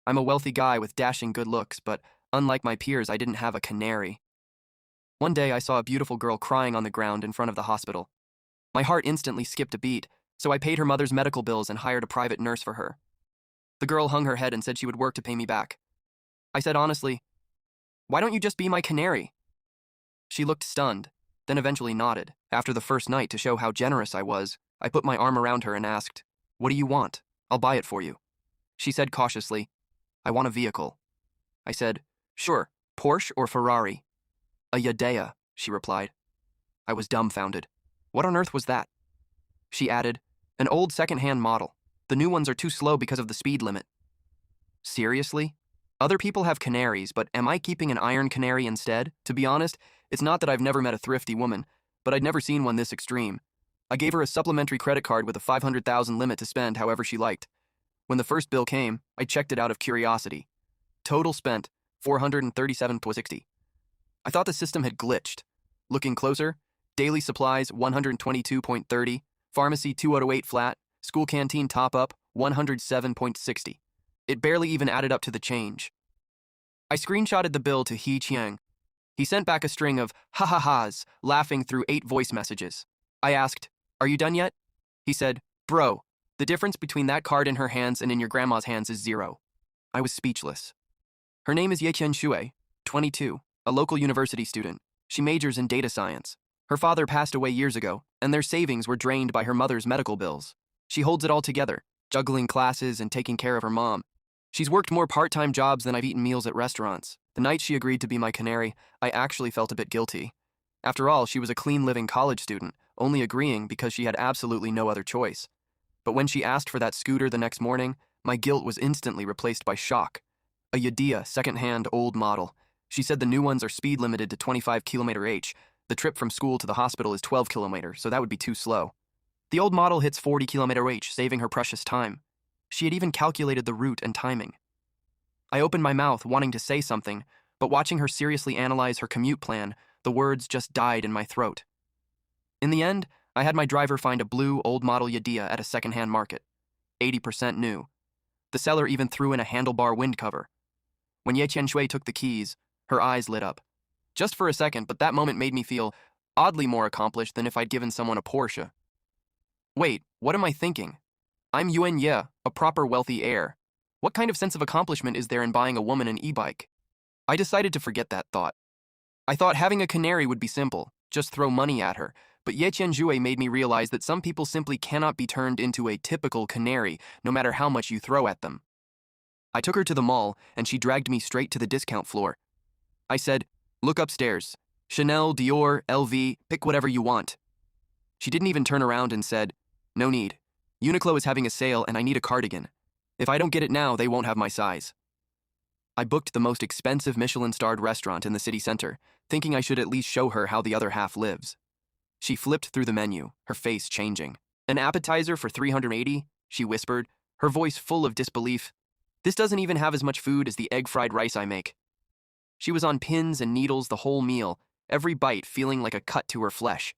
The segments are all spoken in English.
I'm a wealthy guy with dashing good looks, but unlike my peers, I didn't have a canary. One day, I saw a beautiful girl crying on the ground in front of the hospital. My heart instantly skipped a beat, so I paid her mother's medical bills and hired a private nurse for her. The girl hung her head and said she would work to pay me back. I said honestly, "Why don't you just be my canary?" She looked stunned, then eventually nodded. After the first night, to show how generous I was, I put my arm around her and asked, "What do you want? I'll buy it for you." She said cautiously, "I want a vehicle." I said, "Sure, Porsche or Ferrari?" "A Yadea," she replied. I was dumbfounded. What on earth was that? She added, "An old second-hand model. The new ones are too slow because of the speed limit." Seriously? Other people have canaries, but am I keeping an iron canary instead? To be honest, it's not that I've never met a thrifty woman, but I'd never seen one this extreme. I gave her a supplementary credit card with a 500,000 limit to spend however she liked. When the first bill came, I checked it out of curiosity. Total spent, 437.60. I thought the system had glitched. Looking closer, daily supplies, 122.30, pharmacy 208 flat, school canteen top-up, 107.60. It barely even added up to the change. I screenshotted the bill to He Chiang. He sent back a string of ha-ha-has, laughing through 8 voice messages. I asked, "Are you done yet?" He said, "Bro, the difference between that card in her hands and in your grandma's hands is 0. I was speechless. Her name is Yeqian Shuer, 22, a local university student. She majors in data science. Her father passed away years ago, and their savings were drained by her mother's medical bills. She holds it all together, juggling classes and taking care of her mom. She's worked more part-time jobs than I've eaten meals at restaurants. The night she agreed to be my canary, I actually felt a bit guilty. After all, she was a clean-living college student, only agreeing because she had absolutely no other choice. But when she asked for that scooter the next morning, my guilt was instantly replaced by shock. A Yadea, second-hand, old model. She said the new ones are speed limited to 25 km/h. The trip from school to the hospital is 12 km, so that would be too slow. The old model hits 40 km/h, saving her precious time. She had even calculated the route and timing. I opened my mouth, wanting to say something, but watching her seriously analyze her commute plan, the words just died in my throat. In the end, I had my driver find a blue, old-model Yadea at a second-hand market. 80% new. The seller even threw in a handlebar wind cover. When Ye Qianshui took the keys, her eyes lit up. Just for a second, but that moment made me feel oddly more accomplished than if I'd given someone a Porsche. Wait, what am I thinking? I'm Yuan Ye, a proper wealthy heir. What kind of sense of accomplishment is there in buying a woman an e-bike? I decided to forget that thought. I thought having a canary would be simple, just throw money at her, but Ye Qianjue made me realize that some people simply cannot be turned into a typical canary, no matter how much you throw at them. I took her to the mall, and she dragged me straight to the discount floor. I said, "Look upstairs. Chanel, Dior, LV, pick whatever you want." She didn't even turn around and said, "No need. Uniqlo is having a sale and I need a cardigan. If I don't get it now, they won't have my size." I booked the most expensive Michelin-starred restaurant in the city center, thinking I should at least show her how the other half lives. She flipped through the menu, her face changing. "An appetizer for 380, she whispered, her voice full of disbelief. "This doesn't even have as much food as the egg-fried rice I make." She was on pins and needles the whole meal, every bite feeling like a cut to her flesh.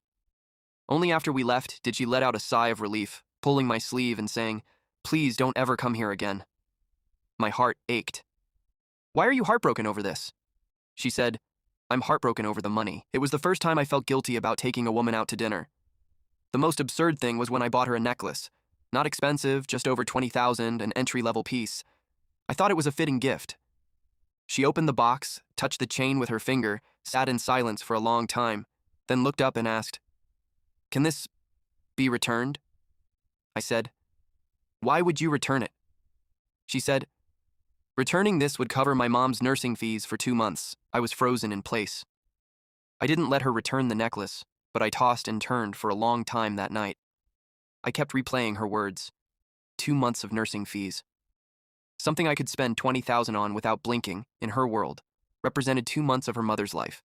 Only after we left did she let out a sigh of relief, pulling my sleeve and saying, "Please don't ever come here again." My heart ached. "Why are you heartbroken over this?" She said, "I'm heartbroken over the money. It was the first time I felt guilty about taking a woman out to dinner. The most absurd thing was when I bought her a necklace. Not expensive, just over 20,000, an entry-level piece. I thought it was a fitting gift." She opened the box, touched the chain with her finger, sat in silence for a long time, then looked up and asked, "Can this be returned?" I said, "Why would you return it?" She said, "Returning this would cover my mom's nursing fees for 2 months. I was frozen in place." I didn't let her return the necklace, but I tossed and turned for a long time that night. I kept replaying her words. 2 months of nursing fees. Something I could spend 20,000 on without blinking, in her world, represented 2 months of her mother's life.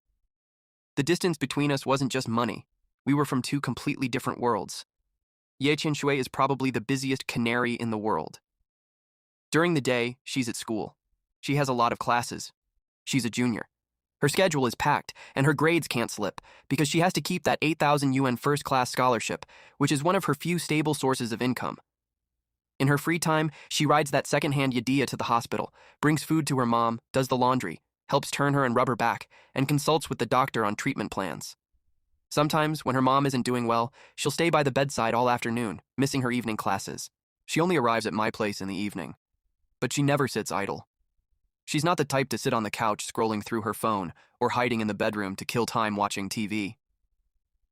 The distance between us wasn't just money. We were from 2 completely different worlds. Ye Qianshui is probably the busiest canary in the world. During the day, she's at school. She has a lot of classes. She's a junior. Her schedule is packed, and her grades can't slip, because she has to keep that 8,000 yuan first-class scholarship, which is one of her few stable sources of income. In her free time, she rides that second-hand Yadia to the hospital, brings food to her mom, does the laundry, helps turn her and rub her back, and consults with the doctor on treatment plans. Sometimes, when her mom isn't doing well, she'll stay by the bedside all afternoon, missing her evening classes. She only arrives at my place in the evening. But she never sits idle. She's not the type to sit on the couch scrolling through her phone or hiding in the bedroom to kill time watching TV.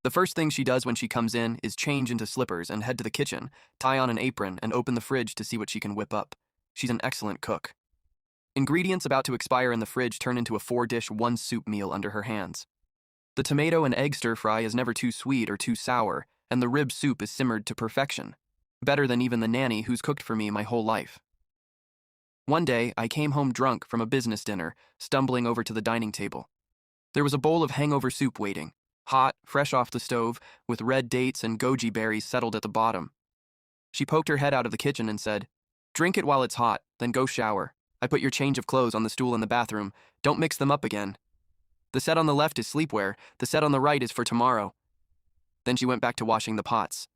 The first thing she does when she comes in is change into slippers and head to the kitchen, tie on an apron, and open the fridge to see what she can whip up. She's an excellent cook. Ingredients about to expire in the fridge turn into a 4-dish, 1-soup meal under her hands. The tomato and egg stir-fry is never too sweet or too sour, and the rib soup is simmered to perfection. Better than even the nanny who's cooked for me my whole life. One day, I came home drunk from a business dinner, stumbling over to the dining table. There was a bowl of hangover soup waiting, hot, fresh off the stove, with red dates and goji berries settled at the bottom. She poked her head out of the kitchen and said, "Drink it while it's hot, then go shower. I put your change of clothes on the stool in the bathroom. Don't mix them up again. The set on the left is sleepwear, the set on the right is for tomorrow." Then she went back to washing the pots.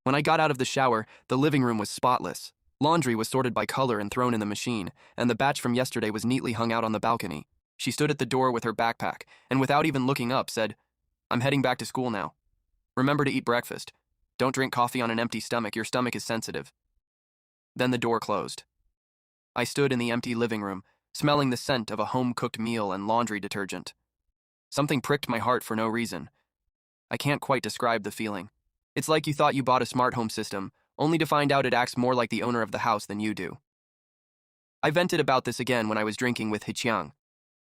When I got out of the shower, the living room was spotless. Laundry was sorted by color and thrown in the machine, and the batch from yesterday was neatly hung out on the balcony. She stood at the door with her backpack, and without even looking up, said, "I'm heading back to school now. Remember to eat breakfast. Don't drink coffee on an empty stomach, your stomach is sensitive." Then the door closed. I stood in the empty living room, smelling the scent of a home-cooked meal and laundry detergent. Something pricked my heart for no reason. I can't quite describe the feeling. It's like you thought you bought a smart home system, only to find out it acts more like the owner of the house than you do. I vented about this again when I was drinking with Hichiang.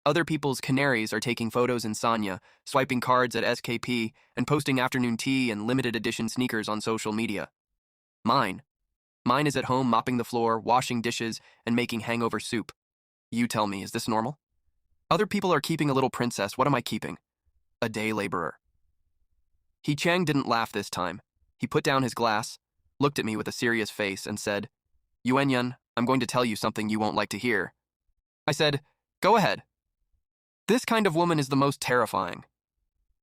Other people's canaries are taking photos in Sanya, swiping cards at SKP, and posting afternoon tea and limited edition sneakers on social media. Mine is at home mopping the floor, washing dishes, and making hangover soup. You tell me, is this normal? Other people are keeping a little princess, what am I keeping? A day laborer. Hichiang didn't laugh this time. He put down his glass, looked at me with a serious face, and said, "Yuanyun, I'm going to tell you something you won't like to hear." I said, "Go ahead." "This kind of woman is the most terrifying."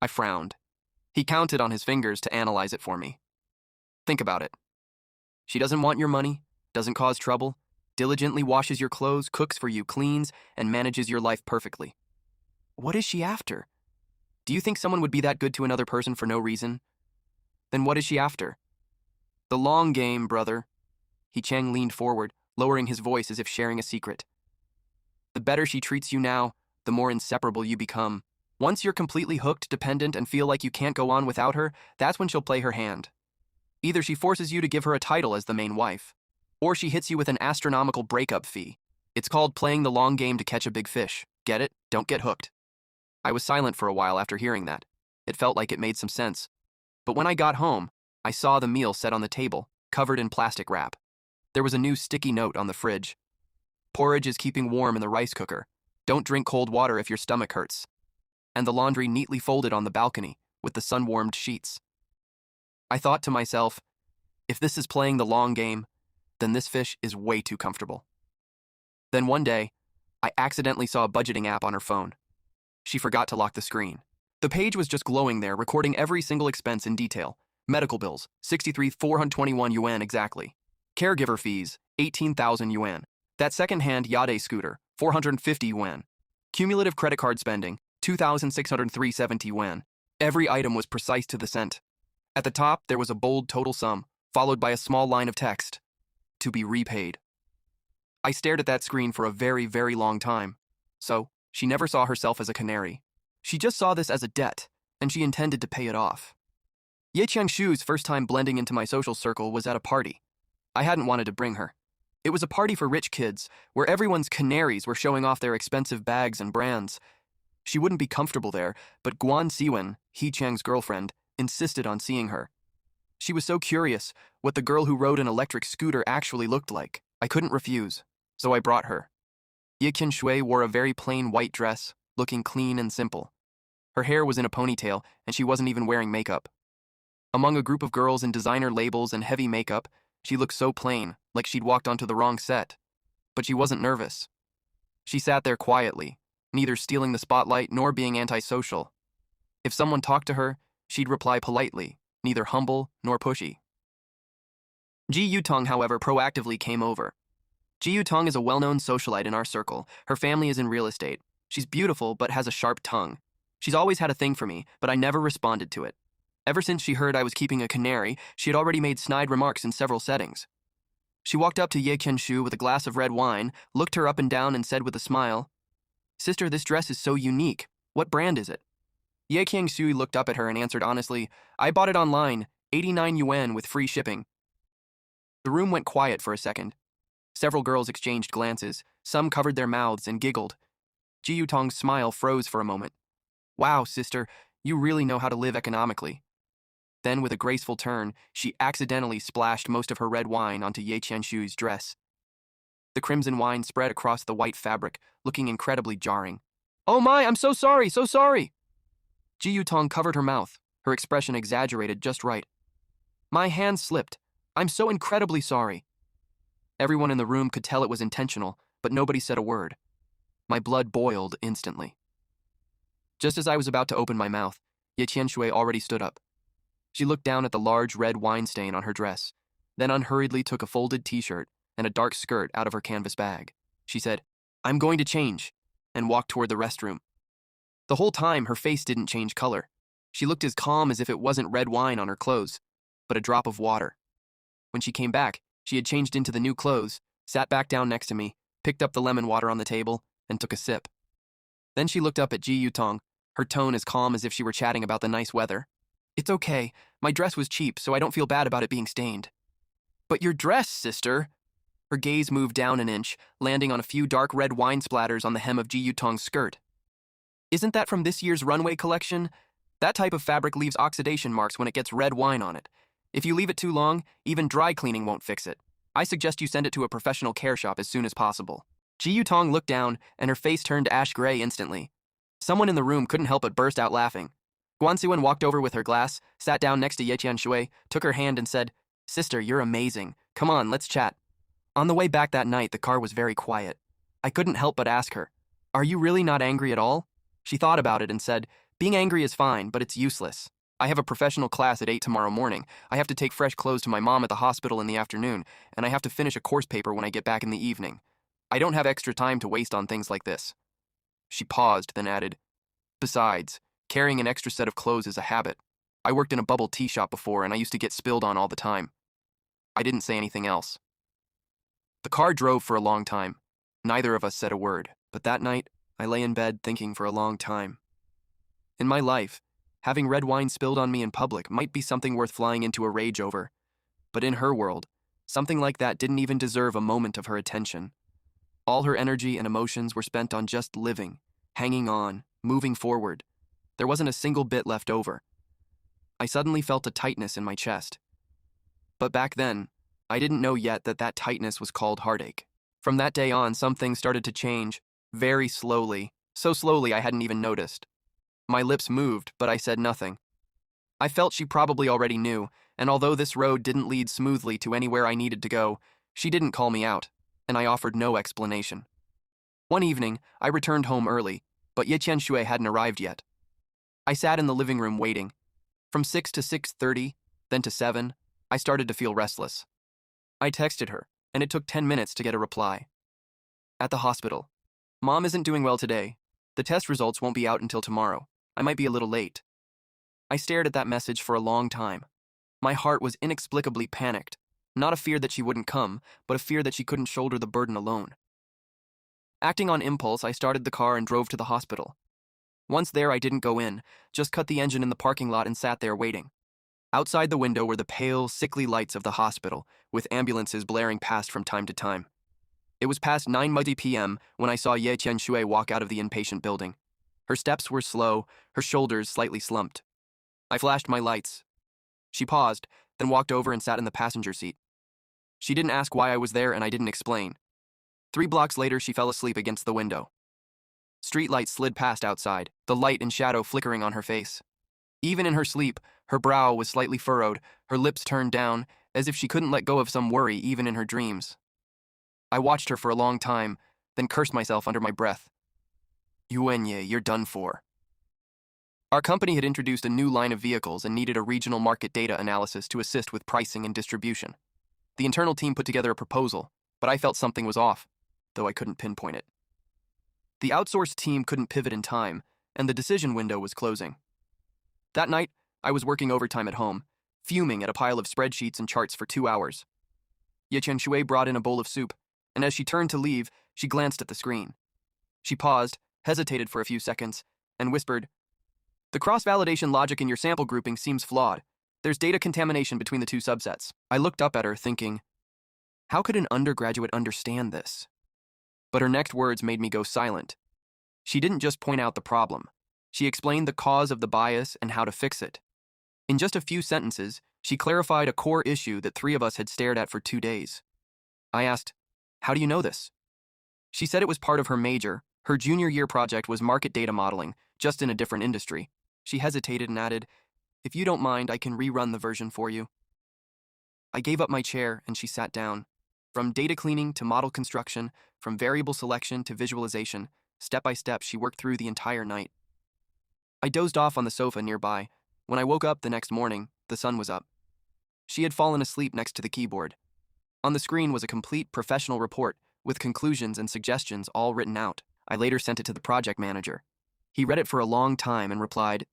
I frowned. He counted on his fingers to analyze it for me. "Think about it. She doesn't want your money, doesn't cause trouble, diligently washes your clothes, cooks for you, cleans, and manages your life perfectly. What is she after? Do you think someone would be that good to another person for no reason? Then what is she after? The long game, brother." Hichiang leaned forward, lowering his voice as if sharing a secret. "The better she treats you now, the more inseparable you become. Once you're completely hooked, dependent, and feel like you can't go on without her, that's when she'll play her hand. Either she forces you to give her a title as the main wife, or she hits you with an astronomical breakup fee. It's called playing the long game to catch a big fish. Get it? Don't get hooked." I was silent for a while after hearing that. It felt like it made some sense. But when I got home, I saw the meal set on the table, covered in plastic wrap. There was a new sticky note on the fridge. "Porridge is keeping warm in the rice cooker. Don't drink cold water if your stomach hurts." And the laundry neatly folded on the balcony with the sun-warmed sheets. I thought to myself, if this is playing the long game, then this fish is way too comfortable. Then one day, I accidentally saw a budgeting app on her phone. She forgot to lock the screen. The page was just glowing there, recording every single expense in detail. Medical bills, 63,421 yuan exactly. Caregiver fees, 18,000 yuan. That second-hand Yade scooter, 450 yuan. Cumulative credit card spending, 2,603.70 yuan. Every item was precise to the cent. At the top, there was a bold total sum, followed by a small line of text. To be repaid. I stared at that screen for a very, very long time. So, she never saw herself as a canary. She just saw this as a debt, and she intended to pay it off. Ye Qiangshu's first time blending into my social circle was at a party. I hadn't wanted to bring her. It was a party for rich kids, where everyone's canaries were showing off their expensive bags and brands. She wouldn't be comfortable there, but Guan Siwen, Hichiang's girlfriend, insisted on seeing her. She was so curious what the girl who rode an electric scooter actually looked like. I couldn't refuse, so I brought her. Ye Qiangshui wore a very plain white dress, looking clean and simple. Her hair was in a ponytail, and she wasn't even wearing makeup. Among a group of girls in designer labels and heavy makeup, she looked so plain, like she'd walked onto the wrong set. But she wasn't nervous. She sat there quietly, neither stealing the spotlight nor being antisocial. If someone talked to her, she'd reply politely, neither humble nor pushy. Ji Yutong, however, proactively came over. Ji Yutong is a well-known socialite in our circle. Her family is in real estate. She's beautiful, but has a sharp tongue. She's always had a thing for me, but I never responded to it. Ever since she heard I was keeping a canary, she had already made snide remarks in several settings. She walked up to Ye Qianshu with a glass of red wine, looked her up and down, and said with a smile, "Sister, this dress is so unique. What brand is it?" Ye Qianshu looked up at her and answered honestly, "I bought it online, 89 yuan with free shipping." The room went quiet for a second. Several girls exchanged glances. Some covered their mouths and giggled. Ji Yutong's smile froze for a moment. "Wow, sister, you really know how to live economically." Then, with a graceful turn, she accidentally splashed most of her red wine onto Ye Qianshu's dress. The crimson wine spread across the white fabric, looking incredibly jarring. "Oh my, I'm so sorry, so sorry!" Ji Yutong covered her mouth, her expression exaggerated just right. "My hand slipped. I'm so incredibly sorry." Everyone in the room could tell it was intentional, but nobody said a word. My blood boiled instantly. Just as I was about to open my mouth, Ye Qianshui already stood up. She looked down at the large red wine stain on her dress, then unhurriedly took a folded t-shirt and a dark skirt out of her canvas bag. She said, "I'm going to change," and walked toward the restroom. The whole time, her face didn't change color. She looked as calm as if it wasn't red wine on her clothes, but a drop of water. When she came back, she had changed into the new clothes, sat back down next to me, picked up the lemon water on the table, and took a sip. Then she looked up at Ji Yutong, her tone as calm as if she were chatting about the nice weather. "It's okay. My dress was cheap, so I don't feel bad about it being stained." "But your dress, sister!" Her gaze moved down an inch, landing on a few dark red wine splatters on the hem of Ji Yutong's skirt. "Isn't that from this year's runway collection? That type of fabric leaves oxidation marks when it gets red wine on it. If you leave it too long, even dry cleaning won't fix it. I suggest you send it to a professional care shop as soon as possible." Ji Yutong looked down, and her face turned ash gray instantly. Someone in the room couldn't help but burst out laughing. Guan Suan walked over with her glass, sat down next to Ye Qianshui, took her hand and said, "Sister, you're amazing. Come on, let's chat." On the way back that night, the car was very quiet. I couldn't help but ask her, "Are you really not angry at all?" She thought about it and said, "Being angry is fine, but it's useless. I have a professional class at 8 tomorrow morning. I have to take fresh clothes to my mom at the hospital in the afternoon, and I have to finish a course paper when I get back in the evening. I don't have extra time to waste on things like this." She paused, then added, "Besides, carrying an extra set of clothes is a habit. I worked in a bubble tea shop before, and I used to get spilled on all the time." I didn't say anything else. The car drove for a long time. Neither of us said a word, but that night, I lay in bed thinking for a long time. In my life, having red wine spilled on me in public might be something worth flying into a rage over, but in her world, something like that didn't even deserve a moment of her attention. All her energy and emotions were spent on just living, hanging on, moving forward. There wasn't a single bit left over. I suddenly felt a tightness in my chest. But back then, I didn't know yet that that tightness was called heartache. From that day on, some things started to change, very slowly, so slowly I hadn't even noticed. My lips moved, but I said nothing. I felt she probably already knew, and although this road didn't lead smoothly to anywhere I needed to go, she didn't call me out, and I offered no explanation. One evening, I returned home early, but Ye Qianshui hadn't arrived yet. I sat in the living room waiting. From 6 to 6:30, then to 7, I started to feel restless. I texted her, and it took 10 minutes to get a reply. "At the hospital. Mom isn't doing well today. The test results won't be out until tomorrow. I might be a little late." I stared at that message for a long time. My heart was inexplicably panicked. Not a fear that she wouldn't come, but a fear that she couldn't shoulder the burden alone. Acting on impulse, I started the car and drove to the hospital. Once there, I didn't go in, just cut the engine in the parking lot and sat there waiting. Outside the window were the pale, sickly lights of the hospital, with ambulances blaring past from time to time. It was past 9:00 p.m. when I saw Ye Qianshui walk out of the inpatient building. Her steps were slow, her shoulders slightly slumped. I flashed my lights. She paused, then walked over and sat in the passenger seat. She didn't ask why I was there, and I didn't explain. 3 blocks later, she fell asleep against the window. Street lights slid past outside, the light and shadow flickering on her face. Even in her sleep, her brow was slightly furrowed, her lips turned down, as if she couldn't let go of some worry even in her dreams. I watched her for a long time, then cursed myself under my breath. "Yuenye, you're done for." Our company had introduced a new line of vehicles and needed a regional market data analysis to assist with pricing and distribution. The internal team put together a proposal, but I felt something was off, though I couldn't pinpoint it. The outsourced team couldn't pivot in time, and the decision window was closing. That night, I was working overtime at home, fuming at a pile of spreadsheets and charts for 2 hours. Shuer brought in a bowl of soup, and as she turned to leave, she glanced at the screen. She paused, hesitated for a few seconds, and whispered, "The cross-validation logic in your sample grouping seems flawed. There's data contamination between the two subsets." I looked up at her, thinking, how could an undergraduate understand this? But her next words made me go silent. She didn't just point out the problem. She explained the cause of the bias and how to fix it. In just a few sentences, she clarified a core issue that 3 of us had stared at for 2 days. I asked, "How do you know this?" She said it was part of her major. Her junior year project was market data modeling, just in a different industry. She hesitated and added, "If you don't mind, I can rerun the version for you." I gave up my chair and she sat down. From data cleaning to model construction, from variable selection to visualization, step by step she worked through the entire night. I dozed off on the sofa nearby. When I woke up the next morning, the sun was up. She had fallen asleep next to the keyboard. On the screen was a complete professional report with conclusions and suggestions all written out. I later sent it to the project manager. He read it for a long time and replied,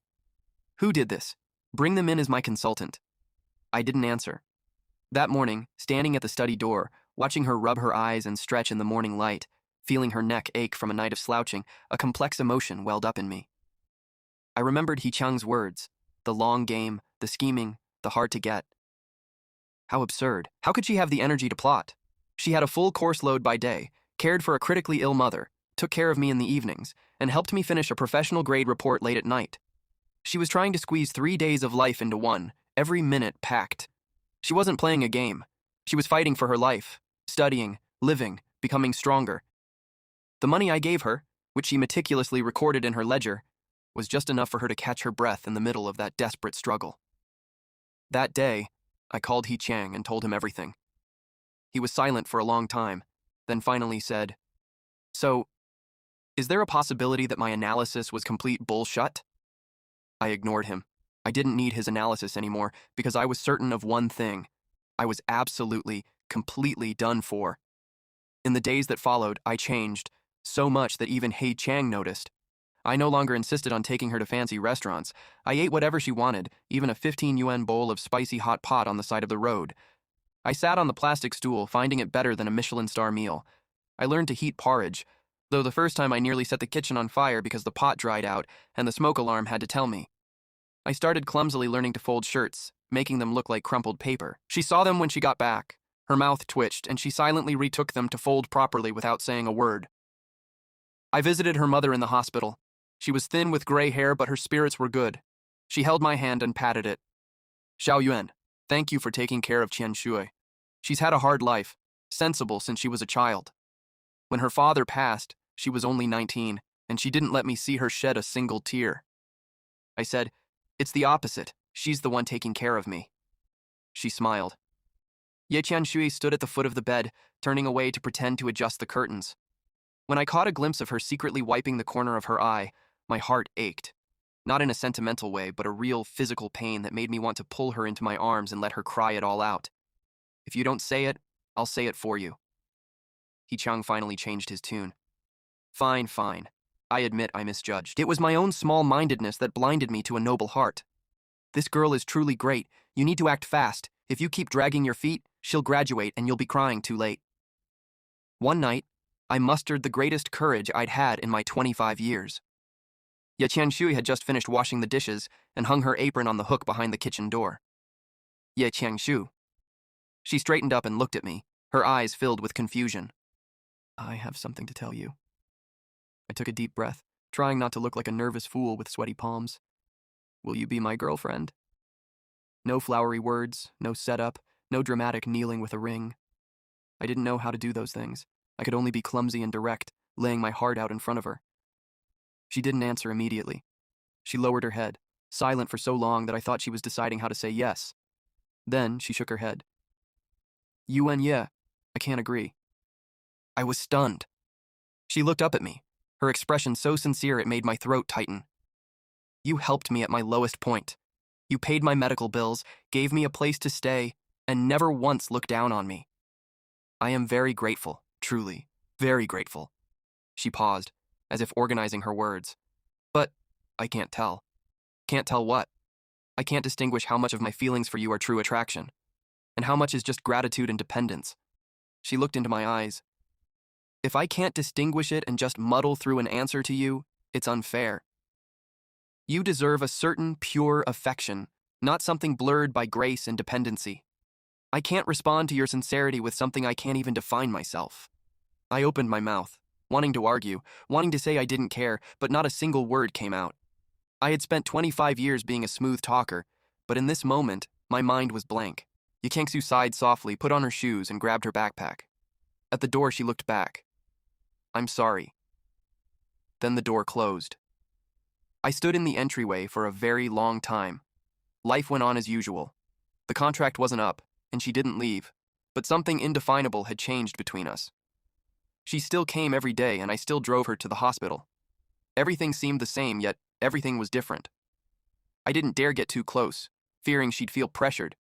"Who did this? Bring them in as my consultant." I didn't answer. That morning, standing at the study door, watching her rub her eyes and stretch in the morning light, feeling her neck ache from a night of slouching, a complex emotion welled up in me. I remembered He-chang's words, the long game, the scheming, the hard to get. How absurd. How could she have the energy to plot? She had a full course load by day, cared for a critically ill mother, took care of me in the evenings, and helped me finish a professional grade report late at night. She was trying to squeeze 3 days of life into one, every minute packed. She wasn't playing a game. She was fighting for her life, studying, living, becoming stronger. The money I gave her, which she meticulously recorded in her ledger, was just enough for her to catch her breath in the middle of that desperate struggle. That day, I called He-chang and told him everything. He was silent for a long time, then finally said, "So, is there a possibility that my analysis was complete bullshit?" I ignored him. I didn't need his analysis anymore because I was certain of one thing. I was absolutely, completely done for. In the days that followed, I changed, so much that even He-chang noticed. I no longer insisted on taking her to fancy restaurants. I ate whatever she wanted, even a 15 yuan bowl of spicy hot pot on the side of the road. I sat on the plastic stool, finding it better than a Michelin star meal. I learned to heat porridge, though the first time I nearly set the kitchen on fire because the pot dried out and the smoke alarm had to tell me. I started clumsily learning to fold shirts, making them look like crumpled paper. She saw them when she got back. Her mouth twitched, and she silently retook them to fold properly without saying a word. I visited her mother in the hospital. She was thin with gray hair, but her spirits were good. She held my hand and patted it. "Xiao Yuan, thank you for taking care of Shuer. She's had a hard life, sensible since she was a child. When her father passed, she was only 19, and she didn't let me see her shed a single tear." I said, "It's the opposite. She's the one taking care of me." She smiled. Shuer stood at the foot of the bed, turning away to pretend to adjust the curtains. When I caught a glimpse of her secretly wiping the corner of her eye, my heart ached. Not in a sentimental way, but a real physical pain that made me want to pull her into my arms and let her cry it all out. "If you don't say it, I'll say it for you." He-chang finally changed his tune. Fine. I admit I misjudged. It was my own small-mindedness that blinded me to a noble heart. "This girl is truly great. You need to act fast. If you keep dragging your feet, she'll graduate and you'll be crying too late." One night, I mustered the greatest courage I'd had in my 25 years. Shuer had just finished washing the dishes and hung her apron on the hook behind the kitchen door. "Shuer." She straightened up and looked at me, her eyes filled with confusion. "I have something to tell you." I took a deep breath, trying not to look like a nervous fool with sweaty palms. "Will you be my girlfriend?" No flowery words, no setup, no dramatic kneeling with a ring. I didn't know how to do those things. I could only be clumsy and direct, laying my heart out in front of her. She didn't answer immediately. She lowered her head, silent for so long that I thought she was deciding how to say yes. Then she shook her head. "Yuan, yeah, I can't agree." I was stunned. She looked up at me, her expression so sincere it made my throat tighten. "You helped me at my lowest point. You paid my medical bills, gave me a place to stay, and never once looked down on me. I am very grateful, truly, very grateful. She paused, as if organizing her words. But I can't tell. Can't tell what? I can't distinguish how much of my feelings for you are true attraction, and how much is just gratitude and dependence. She looked into my eyes. If I can't distinguish it and just muddle through an answer to you, it's unfair. You deserve a certain pure affection, not something blurred by grace and dependency. I can't respond to your sincerity with something I can't even define myself. I opened my mouth, wanting to argue, wanting to say I didn't care, but not a single word came out. I had spent 25 years being a smooth talker, but in this moment, my mind was blank. Yikangsu sighed softly, put on her shoes, and grabbed her backpack. At the door, she looked back. I'm sorry. Then the door closed. I stood in the entryway for a very long time. Life went on as usual. The contract wasn't up, and she didn't leave, but something indefinable had changed between us. She still came every day, and I still drove her to the hospital. Everything seemed the same, yet everything was different. I didn't dare get too close, fearing she'd feel pressured.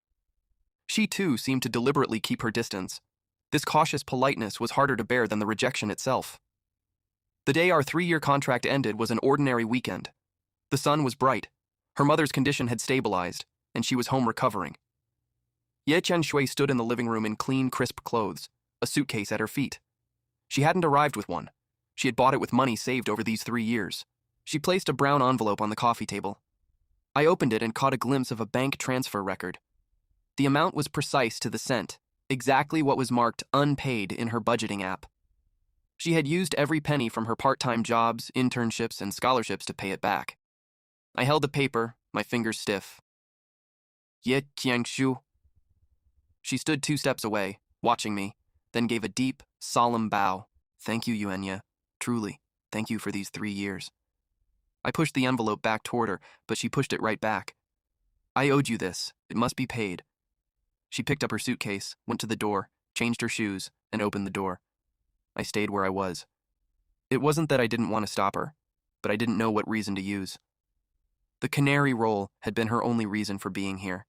She, too, seemed to deliberately keep her distance. This cautious politeness was harder to bear than the rejection itself. The day our 3-year contract ended was an ordinary weekend. The sun was bright. Her mother's condition had stabilized, and she was home recovering. Ye Chen-shui stood in the living room in clean, crisp clothes, a suitcase at her feet. She hadn't arrived with one. She had bought it with money saved over these 3 years. She placed a brown envelope on the coffee table. I opened it and caught a glimpse of a bank transfer record. The amount was precise to the cent, exactly what was marked unpaid in her budgeting app. She had used every penny from her part-time jobs, internships, and scholarships to pay it back. I held the paper, my fingers stiff. Ye Qiangshu. She stood 2 steps away, watching me, then gave a deep, solemn bow. Thank you, Yuenya. Truly, thank you for these 3 years. I pushed the envelope back toward her, but she pushed it right back. I owed you this. It must be paid. She picked up her suitcase, went to the door, changed her shoes, and opened the door. I stayed where I was. It wasn't that I didn't want to stop her, but I didn't know what reason to use. The canary role had been her only reason for being here.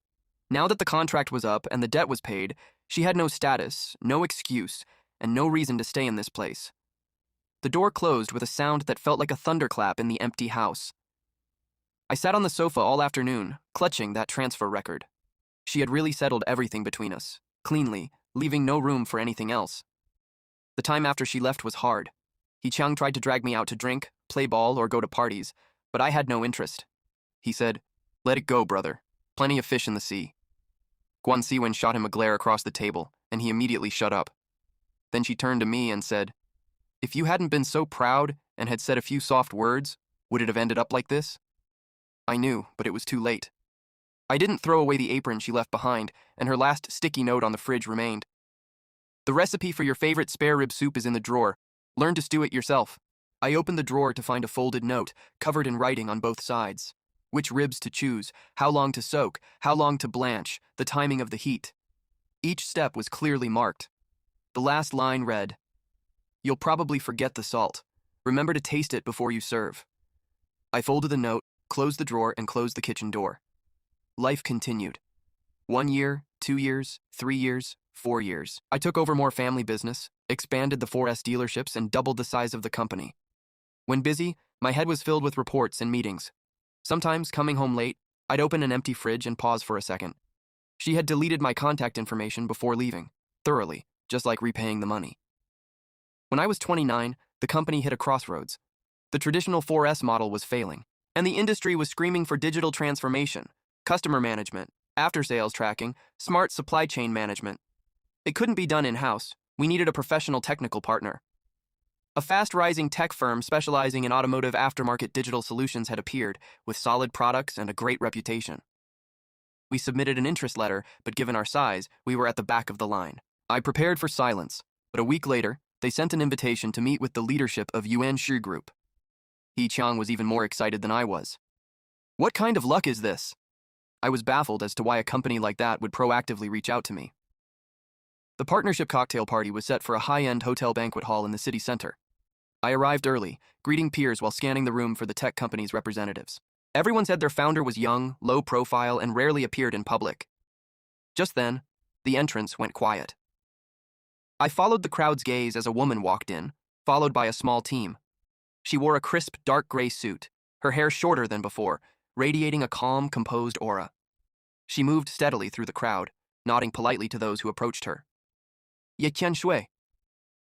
Now that the contract was up and the debt was paid, she had no status, no excuse, and no reason to stay in this place. The door closed with a sound that felt like a thunderclap in the empty house. I sat on the sofa all afternoon, clutching that transfer record. She had really settled everything between us, cleanly, leaving no room for anything else. The time after she left was hard. He-chang tried to drag me out to drink, play ball, or go to parties, but I had no interest. He said, "Let it go, brother. Plenty of fish in the sea." Guan Siwen shot him a glare across the table, and he immediately shut up. Then she turned to me and said, "If you hadn't been so proud and had said a few soft words, would it have ended up like this?" I knew, but it was too late. I didn't throw away the apron she left behind, and her last sticky note on the fridge remained. "The recipe for your favorite spare rib soup is in the drawer. Learn to stew it yourself." I opened the drawer to find a folded note, covered in writing on both sides. Which ribs to choose, how long to soak, how long to blanch, the timing of the heat. Each step was clearly marked. The last line read, "You'll probably forget the salt. Remember to taste it before you serve." I folded the note, closed the drawer, and closed the kitchen door. Life continued. 1 year, 2 years, 3 years, 4 years. I took over more family business, expanded the 4S dealerships, and doubled the size of the company. When busy, my head was filled with reports and meetings. Sometimes, coming home late, I'd open an empty fridge and pause for a second. She had deleted my contact information before leaving, thoroughly, just like repaying the money. When I was 29, the company hit a crossroads. The traditional 4S model was failing, and the industry was screaming for digital transformation, customer management, after-sales tracking, smart supply chain management. It couldn't be done in-house. We needed a professional technical partner. A fast-rising tech firm specializing in automotive aftermarket digital solutions had appeared, with solid products and a great reputation. We submitted an interest letter, but given our size, we were at the back of the line. I prepared for silence, but a week later, they sent an invitation to meet with the leadership of Yuan Shu Group. He-chang was even more excited than I was. What kind of luck is this? I was baffled as to why a company like that would proactively reach out to me. The partnership cocktail party was set for a high-end hotel banquet hall in the city center. I arrived early, greeting peers while scanning the room for the tech company's representatives. Everyone said their founder was young, low profile, and rarely appeared in public. Just then, The entrance went quiet. I followed the crowd's gaze as a woman walked in, followed by a small team. She wore a crisp, dark gray suit, her hair shorter than before, radiating a calm, composed aura. She moved steadily through the crowd, nodding politely to those who approached her. Ye tian shui.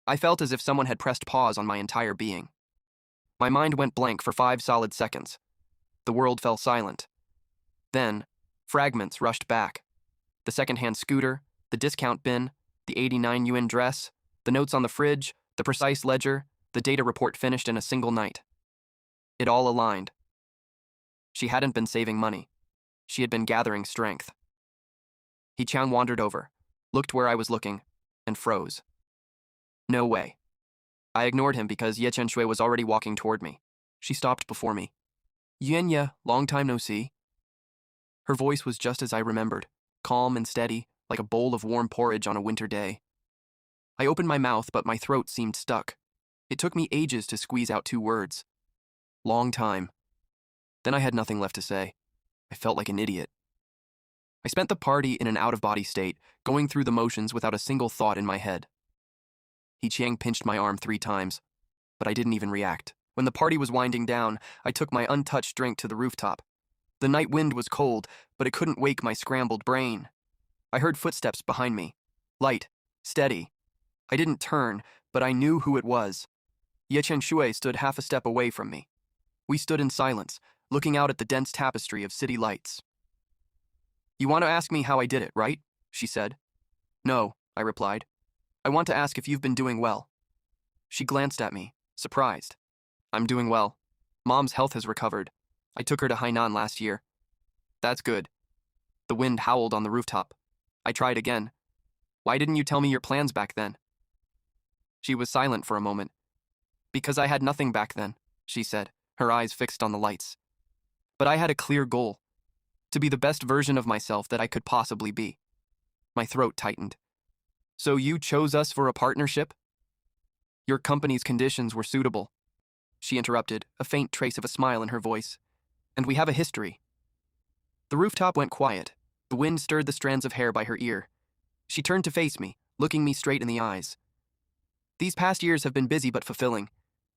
I felt as if someone had pressed pause on my entire being. My mind went blank for 5 solid seconds. The world fell silent. Then, fragments rushed back. The second-hand scooter, the discount bin, the 89 yuan dress, the notes on the fridge, the precise ledger, the data report finished in a single night. It all aligned. She hadn't been saving money. She had been gathering strength. He Chang wandered over, looked where I was looking, and froze. No way. I ignored him because Ye Chen-shui was already walking toward me. She stopped before me. Yuan Ye, long time no see. Her voice was just as I remembered, calm and steady, like a bowl of warm porridge on a winter day. I opened my mouth, but my throat seemed stuck. It took me ages to squeeze out 2 words. Long time. Then I had nothing left to say. I felt like an idiot. I spent the party in an out-of-body state, going through the motions without a single thought in my head. He Chiang pinched my arm 3 times, but I didn't even react. When the party was winding down, I took my untouched drink to the rooftop. The night wind was cold, but it couldn't wake my scrambled brain. I heard footsteps behind me. Light, steady. I didn't turn, but I knew who it was. Ye Chen-shui stood half a step away from me. We stood in silence, looking out at the dense tapestry of city lights. You want to ask me how I did it, right? She said. No, I replied. I want to ask if you've been doing well. She glanced at me, surprised. I'm doing well. Mom's health has recovered. I took her to Hainan last year. That's good. The wind howled on the rooftop. I tried again. Why didn't you tell me your plans back then? She was silent for a moment. Because I had nothing back then, she said, her eyes fixed on the lights. But I had a clear goal. To be the best version of myself that I could possibly be. My throat tightened. So you chose us for a partnership? Your company's conditions were suitable. She interrupted, a faint trace of a smile in her voice. And we have a history. The rooftop went quiet. The wind stirred the strands of hair by her ear. She turned to face me, looking me straight in the eyes. These past years have been busy but fulfilling.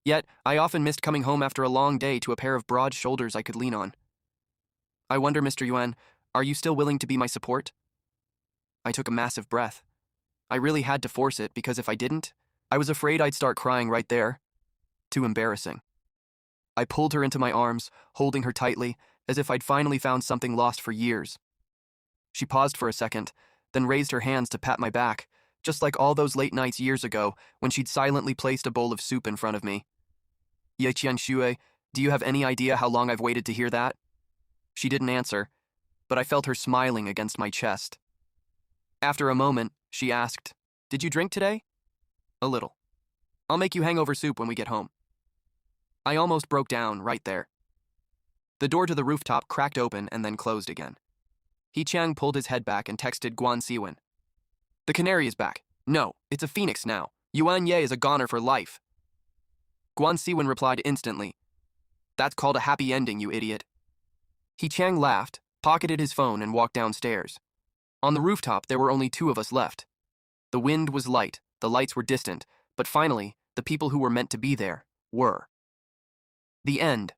Yet, I often missed coming home after a long day to a pair of broad shoulders I could lean on. I wonder, Mr. Yuan, are you still willing to be my support? I took a massive breath. I really had to force it because if I didn't, I was afraid I'd start crying right there. Too embarrassing. I pulled her into my arms, holding her tightly, as if I'd finally found something lost for years. She paused for a second, then raised her hands to pat my back, just like all those late nights years ago when she'd silently placed a bowl of soup in front of me. Ye Qian-shui, do you have any idea how long I've waited to hear that? She didn't answer, but I felt her smiling against my chest. After a moment, she asked, Did you drink today? A little. I'll make you hangover soup when we get home. I almost broke down right there. The door to the rooftop cracked open and then closed again. He Chang pulled his head back and texted Guan Siwen. The canary is back. No, it's a phoenix now. Yuan Ye is a goner for life. Guan Siwen replied instantly. That's called a happy ending, you idiot. He Chang laughed, pocketed his phone, and walked downstairs. On the rooftop, there were only 2 of us left. The wind was light, the lights were distant, but finally, the people who were meant to be there were. The end.